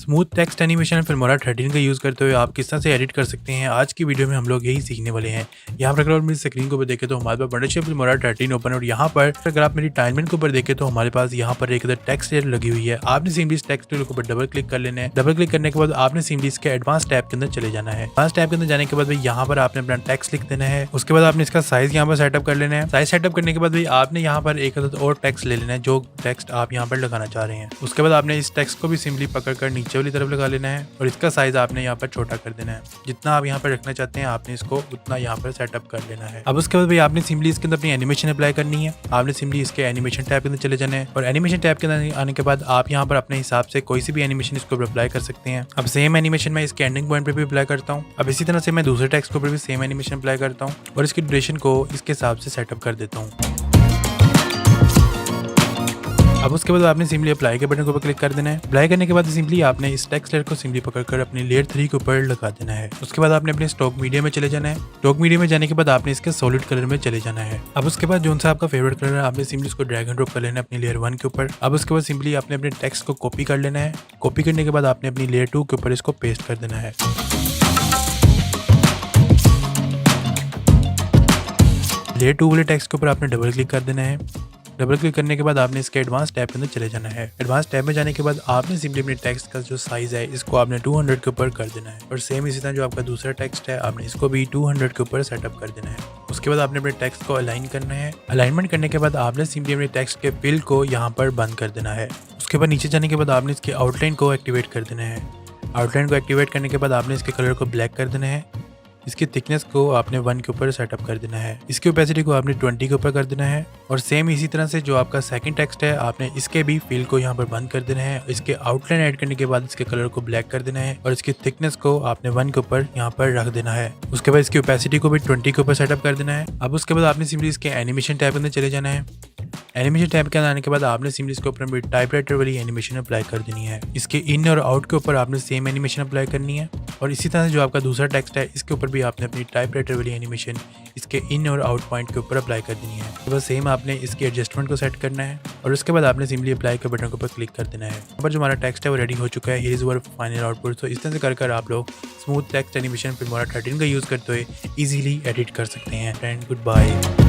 Smooth text animation Filmora 13 का use करते हुए आप किस तरह से एडिट कर सकते हैं, आज की वीडियो में हम लोग यही सीखने वाले हैं। यहाँ पर अगर आप मेरी स्क्रीन को ऊपर देखें तो हमारे पास बड़ा फिल्मोरा 13 ओपन है और यहाँ पर अगर आप मेरी टाइमलाइन के ऊपर देखें तो हमारे पास यहाँ पर एक टेक्स्ट लेयर लगी हुई है। आपने सिंपली इस टेक्स्ट लेयर के ऊपर डबल क्लिक कर लेना है। डबल क्लिक करने के बाद आपने सिंपली इसके एडवांस टैब के अंदर चले जाना है। एडवांस टैब के अंदर जाने के बाद भाई यहाँ पर आपने अपना टेक्स्ट लिख देना है। उसके बाद आपने इसका साइज यहाँ पर सेटअप कर लेना है। साइज सेटअप करने के बाद भाई आपने यहाँ पर एक और टेक्स्ट ले लेना है जो टेक्स्ट आप यहाँ पर लगाना चाह रहे हैं। उसके बाद आपने इस टेक्स्ट को भी सिंपली पकड़कर नीचे वाली तरफ लगा लेना है और इसका साइज आपने यहाँ पर छोटा कर देना है। जितना आप यहाँ पर रखना चाहते हैं आपने इसको उतना यहाँ पर सेटअप कर लेना है। अब उसके बाद भाई आपने सिंपली इसके अंदर अपनी एनिमेशन अप्लाई करनी है। आपने सिंपली इसके एनिमेशन टैब के अंदर चले जाना है और एनिमेशन टैब के अंदर आने के बाद आप यहाँ पर अपने हिसाब से कोई सी भी एनिमेशन इसको अप्लाई कर सकते हैं। अब सेम एनिमेशन मैं इसके एंडिंग पॉइंट पे भी अप्लाई करता हूँ। अब इसी तरह से मैं दूसरे टेक्स्ट के ऊपर भी सेम एनिमेशन अप्लाई करता हूँ और इसकी ड्यूरेशन को इसके हिसाब से सेटअप कर देता हूँ। अब उसके बाद आपने सिंपली अप्लाई के बटन के ऊपर क्लिक कर देना है। अप्लाई करने के बाद सिंपली आपने इस टेक्स्ट लेयर को सिंपली पकड़कर अपनी लेयर 3 के ऊपर लगा देना है। उसके बाद आपने अपने स्टॉक मीडिया में चले जाना है। स्टॉक मीडिया में जाने के बाद आपने इसके सॉलिड कलर में चले जाना है। अब उसके बाद जो सा आपका फेवरेट कलर है आपने सिंपली इसको ड्रैग एंड ड्रॉप कर लेना है अपनी लेयर 1 के ऊपर। अब उसके बाद सिंपली आपने अपने टेक्स्ट को कॉपी कर लेना है। कॉपी करने के बाद आपने अपनी लेयर 2 के ऊपर इसको पेस्ट कर देना है। लेयर 2 वाले टेक्स्ट के ऊपर आपने डबल क्लिक कर देना है। डबल क्लिक करने के बाद आपने इसके एडवांस टैब के अंदर चले जाना है। एडवांस टैब में जाने के बाद आपने सिंपली अपने टेक्स्ट का जो साइज है इसको आपने 200 के ऊपर कर देना है और सेम इसी तरह जो आपका दूसरा टेक्स्ट है आपने इसको भी 200 के ऊपर सेटअप कर देना है। उसके बाद आपने अपने टेक्स्ट को अलाइन करना है। अलाइनमेंट करने के बाद आपने सिंपली अपने टेक्स्ट के फिल को यहाँ पर बंद कर देना है। उसके बाद नीचे जाने के बाद आपने इसके आउटलाइन को एक्टिवेट कर देना है। आउटलाइन को एक्टिवेट करने के बाद आपने इसके कलर को ब्लैक कर देना है। इसकी थिकनेस को आपने 1 के ऊपर सेटअप कर देना है। इसकी ओपेसिटी को आपने 20 के ऊपर कर देना है और सेम इसी तरह से जो आपका सेकंड टेक्स्ट है आपने इसके भी फिल को यहाँ पर बंद कर देना है। इसके आउटलाइन ऐड करने के बाद इसके कलर को ब्लैक कर देना है और इसकी थिकनेस को आपने 1 के ऊपर यहाँ पर रख देना है। उसके बाद इसकी ओपेसिटी को भी 20 के ऊपर सेटअप कर देना है। अब उसके बाद आपने सिंपली इसके एनिमेशन टैब के अंदर चले जाना है। एनिमेशन टैब के अंदर आने के बाद आपने सिंपली इसके ऊपर टाइपराइटर वाली एनिमेशन अप्लाई कर देनी है। इसके इन और आउट के ऊपर आपने सेम एनिमेशन अप्लाई करनी है और इसी तरह से जो आपका दूसरा टेक्स्ट है इसके ऊपर भी आपने अपनी टाइपराइटर वाली एनिमेशन इसके इन और आउट पॉइंट के ऊपर अप्लाई कर देनी है। तो बस सेम आपने इसकी एडजस्टमेंट को सेट करना है और उसके बाद आपने सिंपली अप्लाई के बटन के ऊपर क्लिक कर देना है। यहाँ पर जो हमारा टेक्स्ट है वो रेडी हो चुका है। Here is our final output. तो इस तरह से कर आप लोग स्मूथ टेक्स्ट एनिमेशन फिल्मोरा 13 का यूज़ करते हुए ईजिली एडिट कर सकते हैं। And good bye.